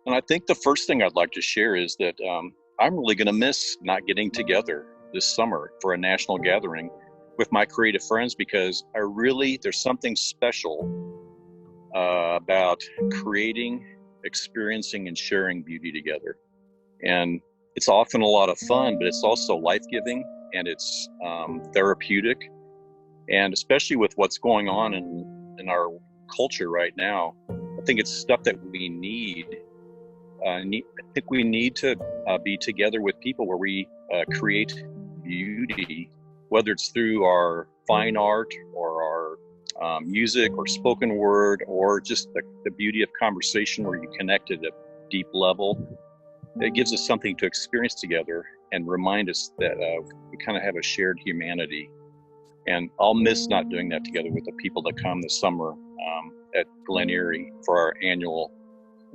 And I think the first thing I'd like to share is that I'm really going to miss not getting together this summer for a national gathering with my creative friends, because there's something special about creating, experiencing, and sharing beauty together. And it's often a lot of fun, but it's also life-giving, and it's therapeutic. And especially with what's going on in our culture right now, I think it's stuff that we need. I think we need to be together with people where we create beauty, whether it's through our fine art or our music or spoken word, or just the beauty of conversation where you connect at a deep level. It gives us something to experience together and remind us that we kind of have a shared humanity. And I'll miss not doing that together with the people that come this summer at Glen Erie for our annual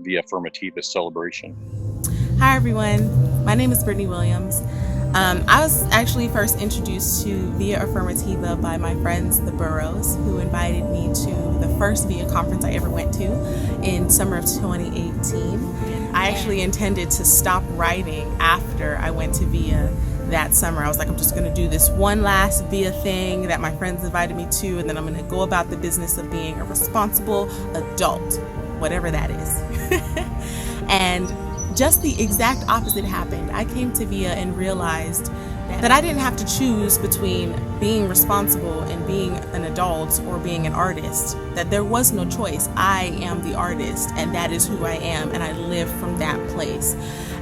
Via Affirmativa celebration. Hi everyone, my name is Brittany Williams. I was actually first introduced to Via Affirmativa by my friends, the Burrows, who invited me to the first Via conference I ever went to in summer of 2018. I actually intended to stop writing after I went to Via that summer. I was like, I'm just going to do this one last Via thing that my friends invited me to, and then I'm going to go about the business of being a responsible adult, whatever that is. And just the exact opposite happened. I came to Via and realized that I didn't have to choose between being responsible and being an adult or being an artist, that there was no choice. I am the artist, and that is who I am, and I live from that place.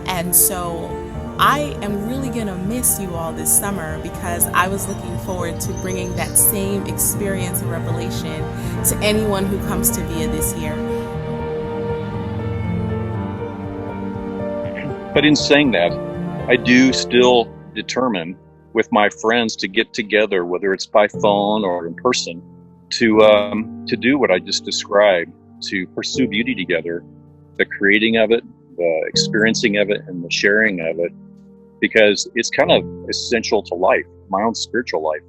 And so I am really going to miss you all this summer, because I was looking forward to bringing that same experience and revelation to anyone who comes to Via this year. But in saying that, I do still determine with my friends to get together, whether it's by phone or in person, to do what I just described, to pursue beauty together, the creating of it, the experiencing of it, and the sharing of it, because it's kind of essential to life, my own spiritual life.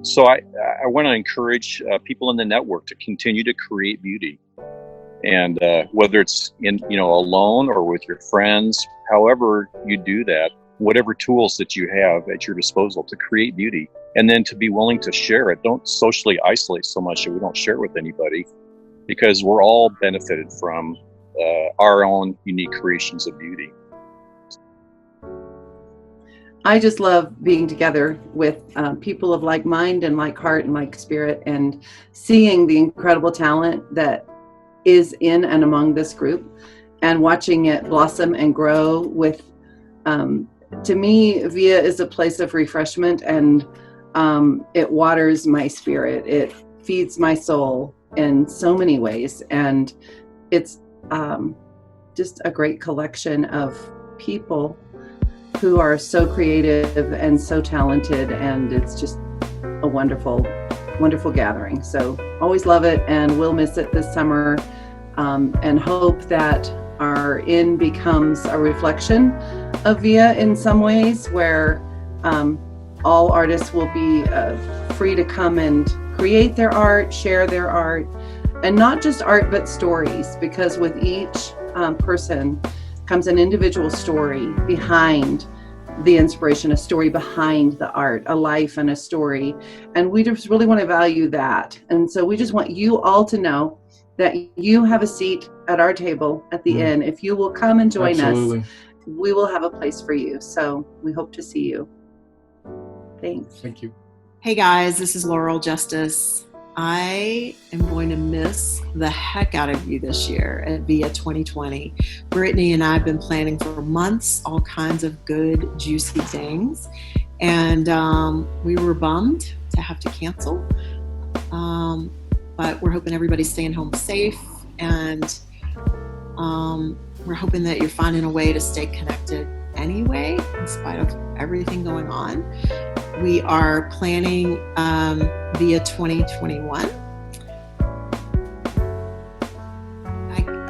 So I want to encourage people in the network to continue to create beauty. And whether it's alone or with your friends, however you do that, whatever tools that you have at your disposal to create beauty, and then to be willing to share it. Don't socially isolate so much that we don't share it with anybody, because we're all benefited from our own unique creations of beauty. I just love being together with people of like mind and like heart and like spirit, and seeing the incredible talent that is in and among this group, and watching it blossom and grow with, to me, Via is a place of refreshment, and it waters my spirit. It feeds my soul in so many ways. And it's just a great collection of people who are so creative and so talented. And it's just a wonderful gathering. So always love it, and we'll miss it this summer, and hope that our inn becomes a reflection of Via in some ways, where all artists will be free to come and create their art, share their art, and not just art, but stories, because with each person comes an individual story behind the inspiration, a story behind the art, a life and a story. And we just really want to value that. And so we just want you all to know that you have a seat at our table at the inn. If you will come and join us, we will have a place for you. So we hope to see you. Thanks. Thank you. Hey guys, this is Laurel Justice. I am going to miss the heck out of you this year at Via 2020. Brittany and I have been planning for months all kinds of good, juicy things. And we were bummed to have to cancel. But we're hoping everybody's staying home safe. And we're hoping that you're finding a way to stay connected anyway, in spite of everything going on. We are planning Via 2021.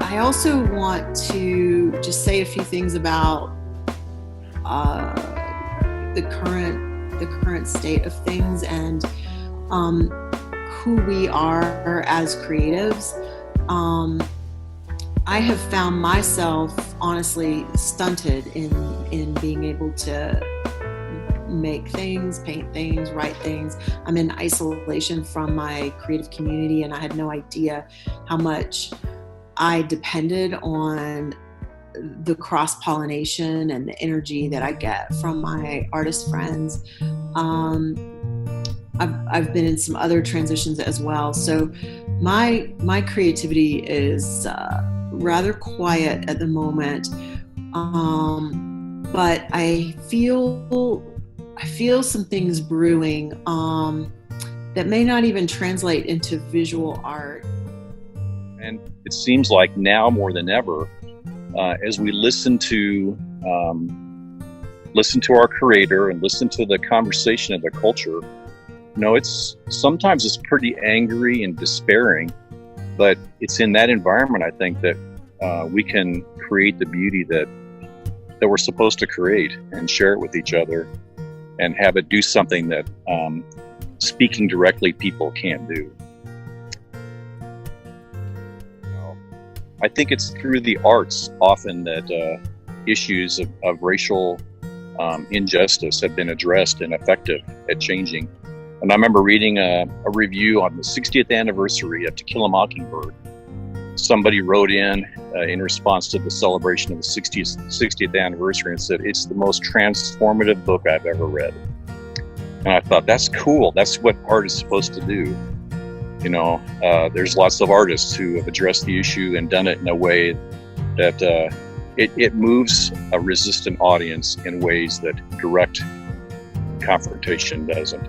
I also want to just say a few things about the current state of things, and who we are as creatives. I have found myself honestly stunted in being able to make things, paint things, write things. I'm in isolation from my creative community, and I had no idea how much I depended on the cross-pollination and the energy that I get from my artist friends. I've been in some other transitions as well. So my creativity is rather quiet at the moment. But I feel some things brewing that may not even translate into visual art. And it seems like now more than ever, as we listen to our creator and listen to the conversation of the culture, sometimes it's pretty angry and despairing, but it's in that environment, I think, that we can create the beauty that we're supposed to create and share it with each other and have it do something that speaking directly people can't do. I think it's through the arts often that issues of racial injustice have been addressed and effective at changing. And I remember reading a review on the 60th anniversary of To Kill a Mockingbird. Somebody wrote in response to the celebration of the 60th anniversary and said, "It's the most transformative book I've ever read." And I thought, that's cool. That's what art is supposed to do. There's lots of artists who have addressed the issue and done it in a way that it moves a resistant audience in ways that direct confrontation doesn't.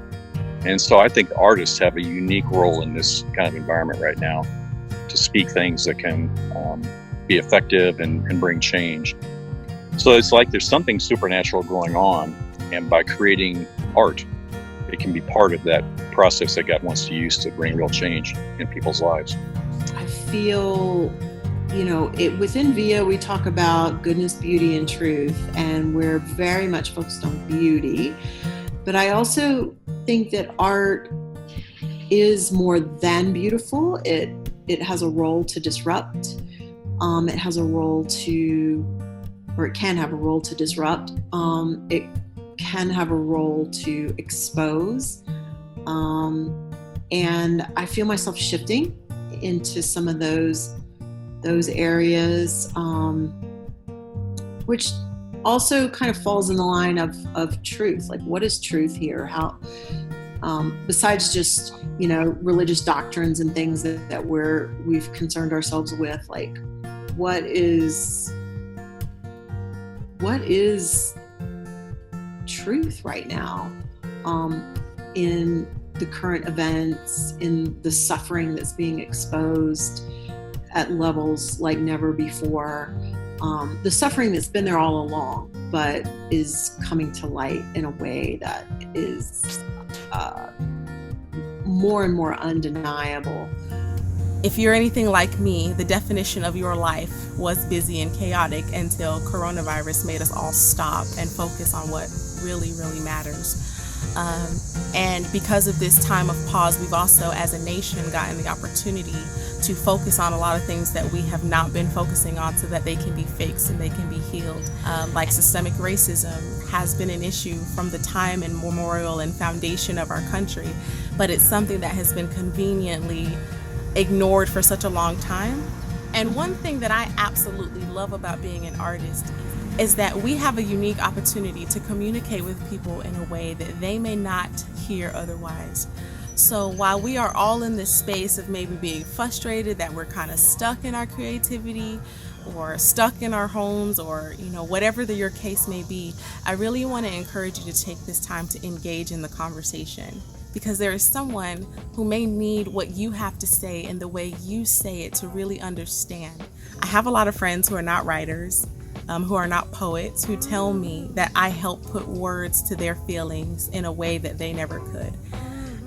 And so I think artists have a unique role in this kind of environment right now to speak things that can be effective and bring change. So it's like there's something supernatural going on, and by creating art, it can be part of that process that God wants to use to bring real change in people's lives. I feel, within VIA, we talk about goodness, beauty, and truth, and we're very much focused on beauty. But I also think that art is more than beautiful. It has a role to disrupt. It has a role it can have a role to disrupt. It can have a role to expose. And I feel myself shifting into some of those areas, which also kind of falls in the line of truth. Like, what is truth here? How, besides just, religious doctrines and things that we've concerned ourselves with, like, what is truth right now, in the current events, in the suffering that's being exposed at levels like never before, the suffering that's been there all along, but is coming to light in a way that is more and more undeniable. If you're anything like me, the definition of your life was busy and chaotic until coronavirus made us all stop and focus on what really, really matters. And because of this time of pause, we've also, as a nation, gotten the opportunity to focus on a lot of things that we have not been focusing on so that they can be fixed and they can be healed. Like systemic racism has been an issue from the time immemorial and foundation of our country, but it's something that has been conveniently ignored for such a long time. And one thing that I absolutely love about being an artist is that we have a unique opportunity to communicate with people in a way that they may not hear otherwise. So while we are all in this space of maybe being frustrated that we're kind of stuck in our creativity or stuck in our homes, or whatever your case may be, I really want to encourage you to take this time to engage in the conversation, because there is someone who may need what you have to say and the way you say it to really understand. I have a lot of friends who are not writers, who are not poets, who tell me that I help put words to their feelings in a way that they never could.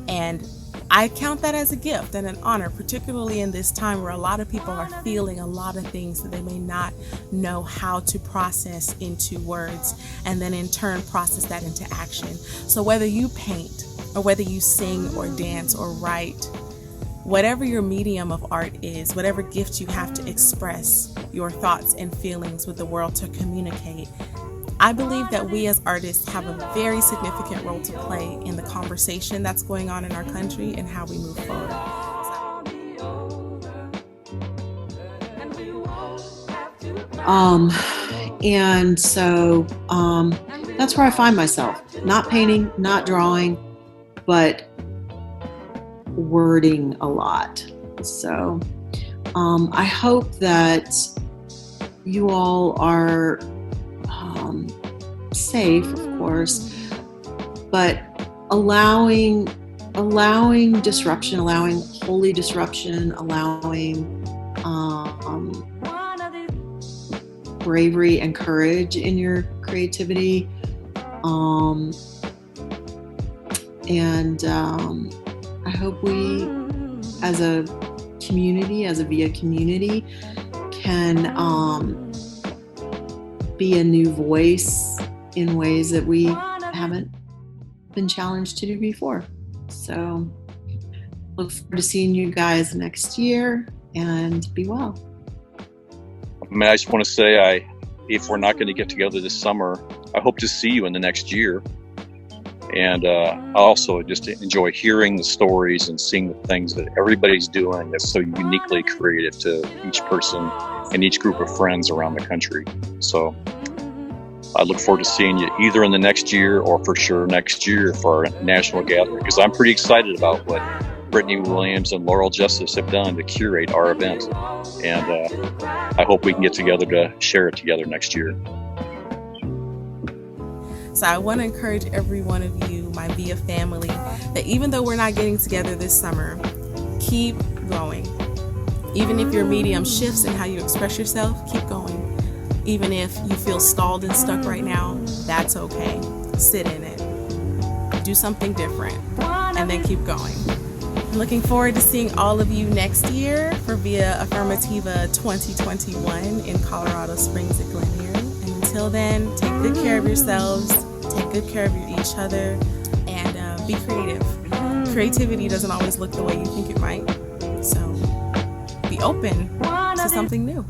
And I count that as a gift and an honor, particularly in this time where a lot of people are feeling a lot of things that they may not know how to process into words, and then in turn process that into action. So whether you paint, or whether you sing or dance or write, whatever your medium of art is, whatever gift you have to express your thoughts and feelings with the world to communicate, I believe that we as artists have a very significant role to play in the conversation that's going on in our country and how we move forward. And so that's where I find myself, not painting, not drawing, but wording a lot. So I hope that you all are safe, of course, but allowing disruption, allowing holy disruption, allowing bravery and courage in your creativity, and I hope we, as a community, as a VIA community, can be a new voice in ways that we haven't been challenged to do before. So look forward to seeing you guys next year, and be well. I mean, I just want to say, if we're not going to get together this summer, I hope to see you in the next year. And I also just enjoy hearing the stories and seeing the things that everybody's doing that's so uniquely creative to each person and each group of friends around the country. So I look forward to seeing you either in the next year or for sure next year for our national gathering, because I'm pretty excited about what Brittany Williams and Laurel Justice have done to curate our event. And I hope we can get together to share it together next year. So I want to encourage every one of you, my VIA family, that even though we're not getting together this summer, keep going. Even if your medium shifts in how you express yourself, keep going. Even if you feel stalled and stuck right now, that's okay. Sit in it. Do something different, and then keep going. I'm looking forward to seeing all of you next year for VIA Affirmativa 2021 in Colorado Springs at Glen Erie. And until then, take good care of yourselves, take good care of each other, and be creative. Creativity doesn't always look the way you think it might, so be open to something new.